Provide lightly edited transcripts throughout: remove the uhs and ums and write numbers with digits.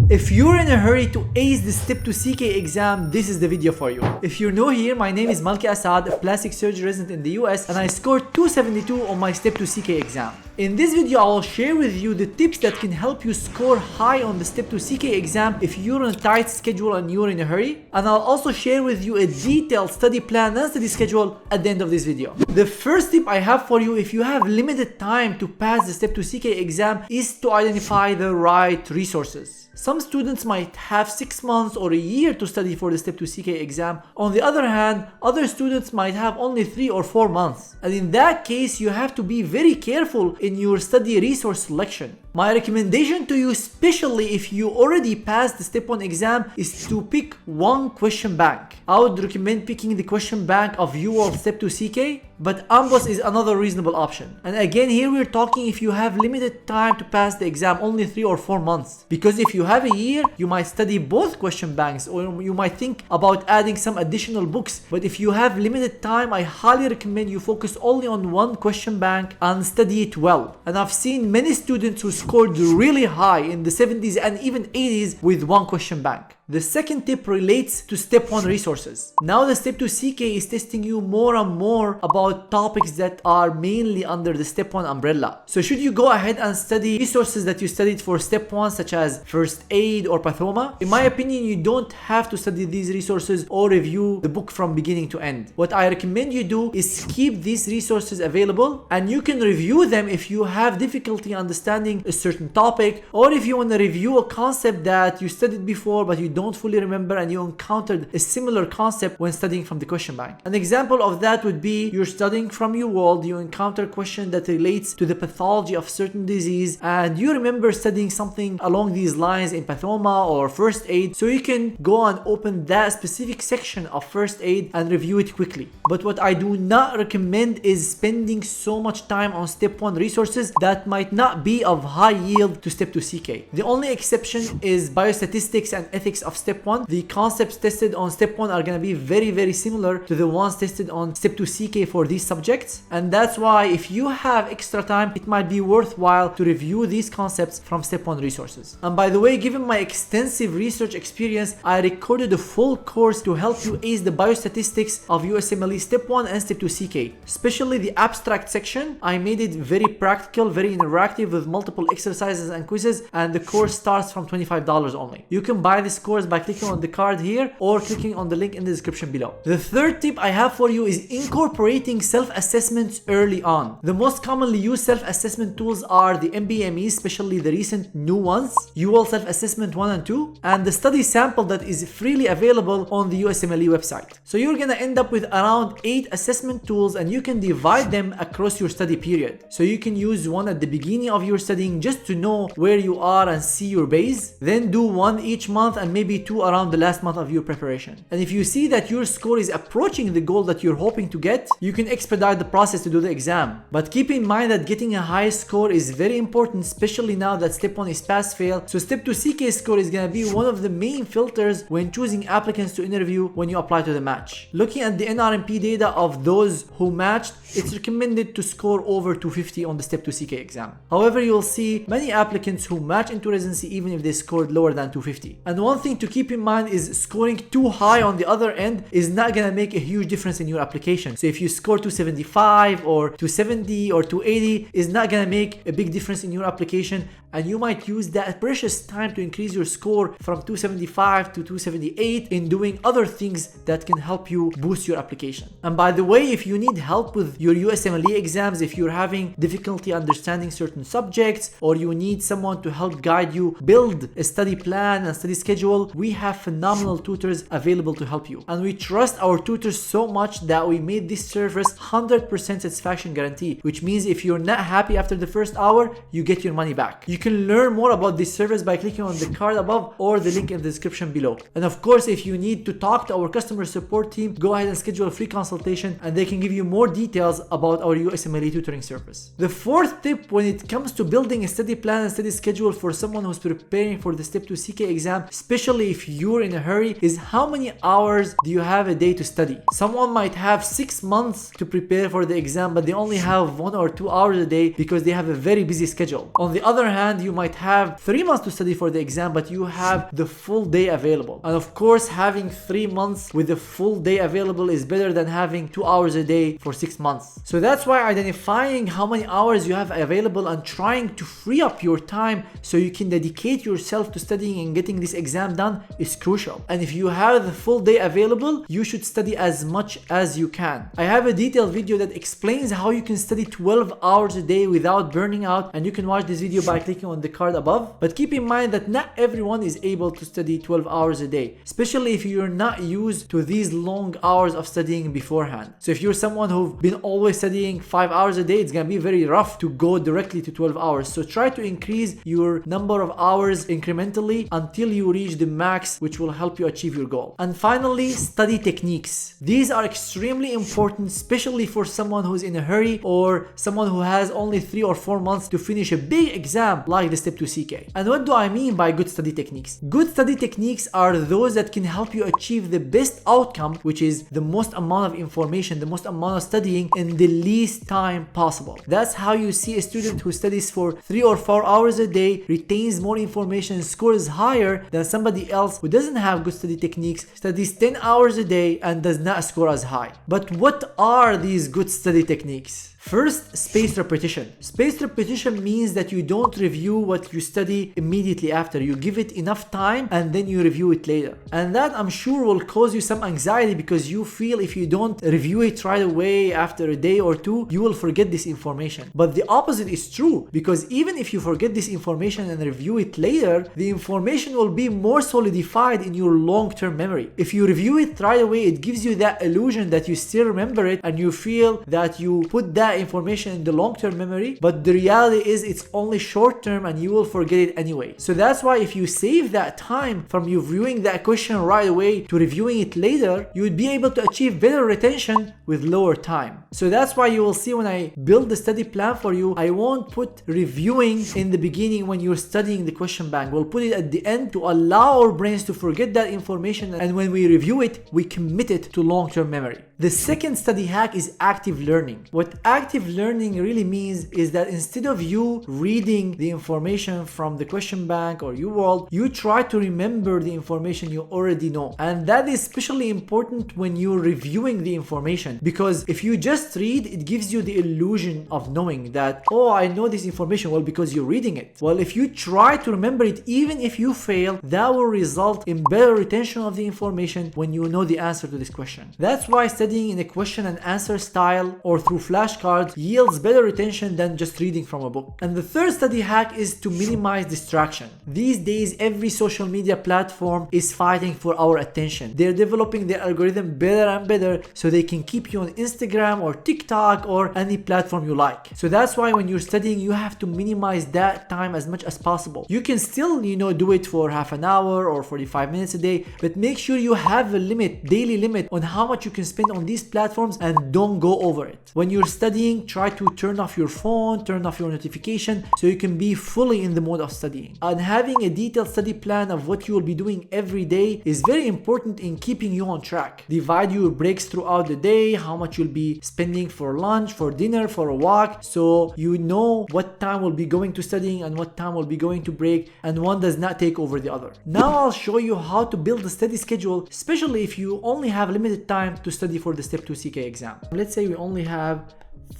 If you're in a hurry to ace the Step 2 CK exam, this is the video for you. If you're new here, my name is Malki Asad, a plastic surgery resident in the US, and I scored 272 on my Step 2 CK exam. In this video, I will share with you the tips that can help you score high on the Step 2 CK exam if you're on a tight schedule and you're in a hurry. And I'll also share with you a detailed study plan and study schedule at the end of this video. The first tip I have for you if you have limited time to pass the Step 2 CK exam is to identify the right resources. Some students might have 6 months or a year to study for the Step 2 CK exam. On the other hand, other students might have only 3 or 4 months. And in that case, you have to be very careful in your study resource selection. My recommendation to you, especially if you already passed the Step 1 exam, is to pick one question bank. I would recommend picking the question bank of UWorld Step 2 CK, but AMBOSS is another reasonable option. And again, here we're talking if you have limited time to pass the exam, only 3 or 4 months. Because if you have a year, you might study both question banks, or you might think about adding some additional books. But if you have limited time, I highly recommend you focus only on one question bank and study it well. And I've seen many students who scored really high in the 70s and even 80s with one question bank. The second tip relates to Step 1 resources. Now the Step 2 CK is testing you more and more about topics that are mainly under the Step 1 umbrella. So should you go ahead and study resources that you studied for Step 1 such as First Aid or Pathoma? In my opinion, you don't have to study these resources or review the book from beginning to end. What I recommend you do is keep these resources available, and you can review them if you have difficulty understanding a certain topic, or if you want to review a concept that you studied before but you don't fully remember and you encountered a similar concept when studying from the question bank. An example of that would be you're studying from UWorld, you encounter a question that relates to the pathology of certain disease, and you remember studying something along these lines in Pathoma or First Aid, so you can go and open that specific section of First Aid and review it quickly. But what I do not recommend is spending so much time on Step 1 resources that might not be of high yield to Step 2 CK. The only exception is biostatistics and ethics of Step 1. The concepts tested on Step 1 are going to be very similar to the ones tested on Step 2 CK for these subjects, and that's why if you have extra time, it might be worthwhile to review these concepts from Step 1 resources. And by the way, given my extensive research experience, I recorded a full course to help you ace the biostatistics of USMLE Step 1 and Step 2 CK. Especially the abstract section, I made it very practical, very interactive with multiple exercises and quizzes, and the course starts from $25 only. You can buy this course by clicking on the card here or clicking on the link in the description below. The third tip I have for you is incorporating self-assessments early on. The most commonly used self-assessment tools are the MBME, especially the recent new ones, UWorld Self-Assessment 1 and 2, and the study sample that is freely available on the USMLE website. So you're gonna end up with around 8 assessment tools, and you can divide them across your study period. So you can use one at the beginning of your studying just to know where you are and see your base, then do one each month and maybe 2 around the last month of your preparation. And if you see that your score is approaching the goal that you're hoping to get, you can expedite the process to do the exam. But keep in mind that getting a high score is very important, especially now that Step 1 is pass-fail. So Step 2 CK score is gonna be one of the main filters when choosing applicants to interview when you apply to the match. Looking at the NRMP data of those who matched, it's recommended to score over 250 on the Step 2 CK exam. However, you'll see many applicants who match into residency even if they scored lower than 250. And one thing to keep in mind is scoring too high on the other end is not gonna make a huge difference in your application. So if you score 275 or 270 or 280, is not gonna make a big difference in your application, and you might use that precious time to increase your score from 275 to 278 in doing other things that can help you boost your application. And by the way, if you need help with your USMLE exams, if you're having difficulty understanding certain subjects, or you need someone to help guide you build a study plan and study schedule, we have phenomenal tutors available to help you. And we trust our tutors so much that we made this service 100% satisfaction guarantee, which means if you're not happy after the first hour, you get your money back. You can learn more about this service by clicking on the card above or the link in the description below. And of course, if you need to talk to our customer support team, go ahead and schedule a free consultation and they can give you more details about our USMLE tutoring service. The fourth tip when it comes to building a study plan and study schedule for someone who's preparing for the Step 2 CK exam, especially especially if you're in a hurry, is how many hours do you have a day to study. Someone might have 6 months to prepare for the exam, but they only have 1 or 2 hours a day because they have a very busy schedule. On the other hand, you might have 3 months to study for the exam, but you have the full day available. And of course, having 3 months with the full day available is better than having 2 hours a day for 6 months. So that's why identifying how many hours you have available and trying to free up your time so you can dedicate yourself to studying and getting this exam done is crucial. And if you have the full day available, you should study as much as you can. I have a detailed video that explains how you can study 12 hours a day without burning out, and you can watch this video by clicking on the card above. But keep in mind that not everyone is able to study 12 hours a day, especially if you're not used to these long hours of studying beforehand. So if you're someone who's been always studying 5 hours a day, it's gonna be very rough to go directly to 12 hours. So try to increase your number of hours incrementally until you reach the max, which will help you achieve your goal. And finally, study techniques. These are extremely important, especially for someone who's in a hurry or someone who has only 3 or 4 months to finish a big exam like the Step 2 CK. And what do I mean by good study techniques? Good study techniques are those that can help you achieve the best outcome, which is the most amount of information, the most amount of studying in the least time possible. That's how you see a student who studies for 3 or 4 hours a day, retains more information, scores higher than somebody else who doesn't have good study techniques, studies 10 hours a day and does not score as high. But what are these good study techniques? First, spaced repetition. Spaced repetition means that you don't review what you study immediately after. You give it enough time and then you review it later. And that, I'm sure, will cause you some anxiety because you feel if you don't review it right away after a day or two, you will forget this information. But the opposite is true, because even if you forget this information and review it later, the information will be more solidified in your long-term memory. If you review it right away, it gives you that illusion that you still remember it and you feel that you put that information in the long-term memory, but the reality is it's only short-term and you will forget it anyway. So that's why if you save that time from you viewing that question right away to reviewing it later, you would be able to achieve better retention with lower time. So that's why you will see when I build the study plan for you, I won't put reviewing in the beginning when you're studying the question bank. We'll put it at the end to allow our brains to forget that information, and when we review it, we commit it to long-term memory. The second study hack is active learning. What active learning really means is that instead of you reading the information from the question bank or UWorld, you try to remember the information you already know. And that is especially important when you're reviewing the information, because if you just read, it gives you the illusion of knowing that, oh, I know this information, well, because you're reading it. Well, if you try to remember it, even if you fail, that will result in better retention of the information when you know the answer to this question. That's why studying in a question and answer style or through flashcards yields better retention than just reading from a book. And the third study hack is to minimize distraction. These days, every social media platform is fighting for our attention. They're developing their algorithm better and better so they can keep you on Instagram or TikTok or any platform you like. So that's why when you're studying, you have to minimize that time as much as possible. You can still, do it for half an hour or 45 minutes a day, but make sure you have a limit, daily limit on how much you can spend on these platforms and don't go over it. When you're studying, try to turn off your phone, turn off your notification so you can be fully in the mode of studying. And having a detailed study plan of what you will be doing every day is very important in keeping you on track. Divide your breaks throughout the day, how much you'll be spending for lunch, for dinner, for a walk, so you know what time will be going to studying and what time will be going to break, and one does not take over the other. Now I'll show you how to build a study schedule, especially if you only have limited time to study for the Step 2 CK exam. Let's say we only have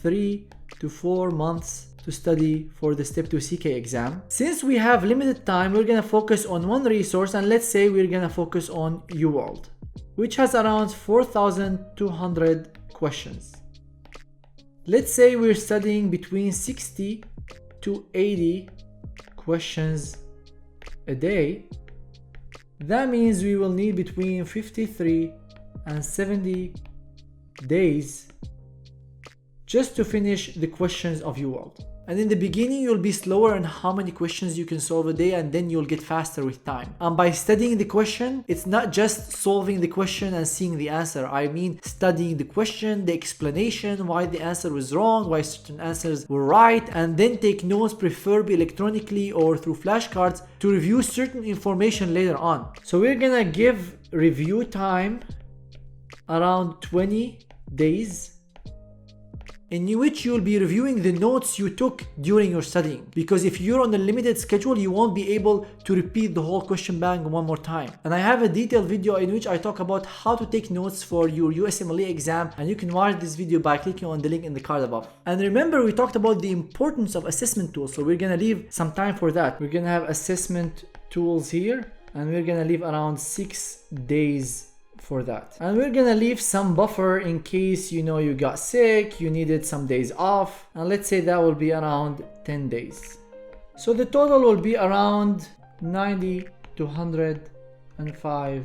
3 to 4 months to study for the Step 2 CK exam. Since we have limited time, we're gonna focus on one resource, and let's say we're gonna focus on UWorld, which has around 4,200 questions. Let's say we're studying between 60 to 80 questions a day. That means we will need between 53 and 70 days just to finish the questions of UWorld. And in the beginning, you'll be slower on how many questions you can solve a day, and then you'll get faster with time. And by studying the question, it's not just solving the question and seeing the answer. I mean studying the question, the explanation, why the answer was wrong, why certain answers were right, and then take notes, preferably electronically or through flashcards, to review certain information later on. So we're gonna give review time around 20 days, in which you'll be reviewing the notes you took during your studying. Because if you're on a limited schedule, you won't be able to repeat the whole question bank one more time. And I have a detailed video in which I talk about how to take notes for your USMLE exam, and you can watch this video by clicking on the link in the card above. And remember, we talked about the importance of assessment tools, so we're gonna leave some time for that. We're gonna have assessment tools here, and we're gonna leave around 6 days for that. And we're gonna leave some buffer in case you got sick, you needed some days off, and let's say that will be around 10 days. So the total will be around 90 to 105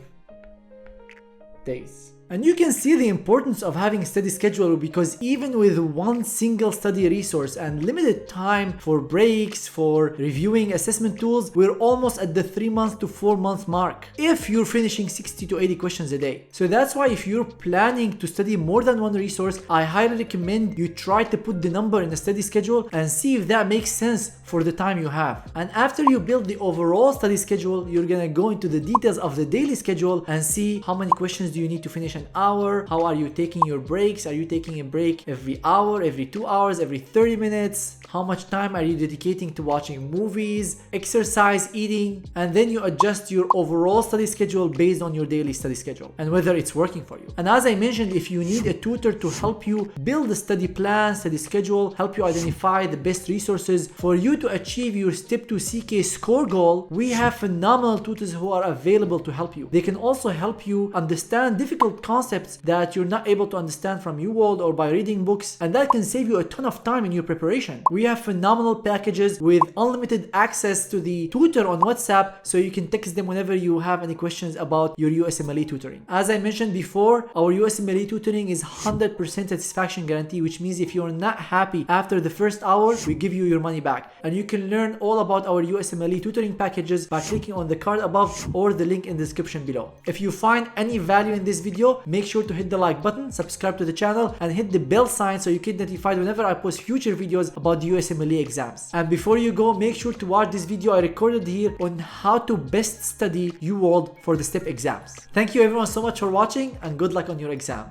days. And you can see the importance of having a steady schedule, because even with one single study resource and limited time for breaks, for reviewing assessment tools, we're almost at the 3-month to 4-month mark if you're finishing 60 to 80 questions a day. So that's why if you're planning to study more than one resource, I highly recommend you try to put the number in a study schedule and see if that makes sense for the time you have. And after you build the overall study schedule, you're gonna go into the details of the daily schedule and see how many questions do you need to finish an hour, how are you taking your breaks, are you taking a break every hour, every 2 hours, every 30 minutes, how much time are you dedicating to watching movies, exercise, eating, and then you adjust your overall study schedule based on your daily study schedule and whether it's working for you. And as I mentioned, if you need a tutor to help you build a study plan, study schedule, help you identify the best resources for you to achieve your Step 2 CK score goal, we have phenomenal tutors who are available to help you. They can also help you understand difficult concepts that you're not able to understand from UWorld or by reading books, and that can save you a ton of time in your preparation. We have phenomenal packages with unlimited access to the tutor on WhatsApp, so you can text them whenever you have any questions about your USMLE tutoring. As I mentioned before, our USMLE tutoring is 100% satisfaction guarantee, which means if you're not happy after the first hour, we give you your money back. And you can learn all about our USMLE tutoring packages by clicking on the card above or the link in the description below. If you find any value in this video, make sure to hit the like button, subscribe to the channel, and hit the bell sign so you get notified whenever I post future videos about the USMLE exams. And before you go, make sure to watch this video I recorded here on how to best study UWorld for the STEP exams. Thank you everyone so much for watching, and good luck on your exam.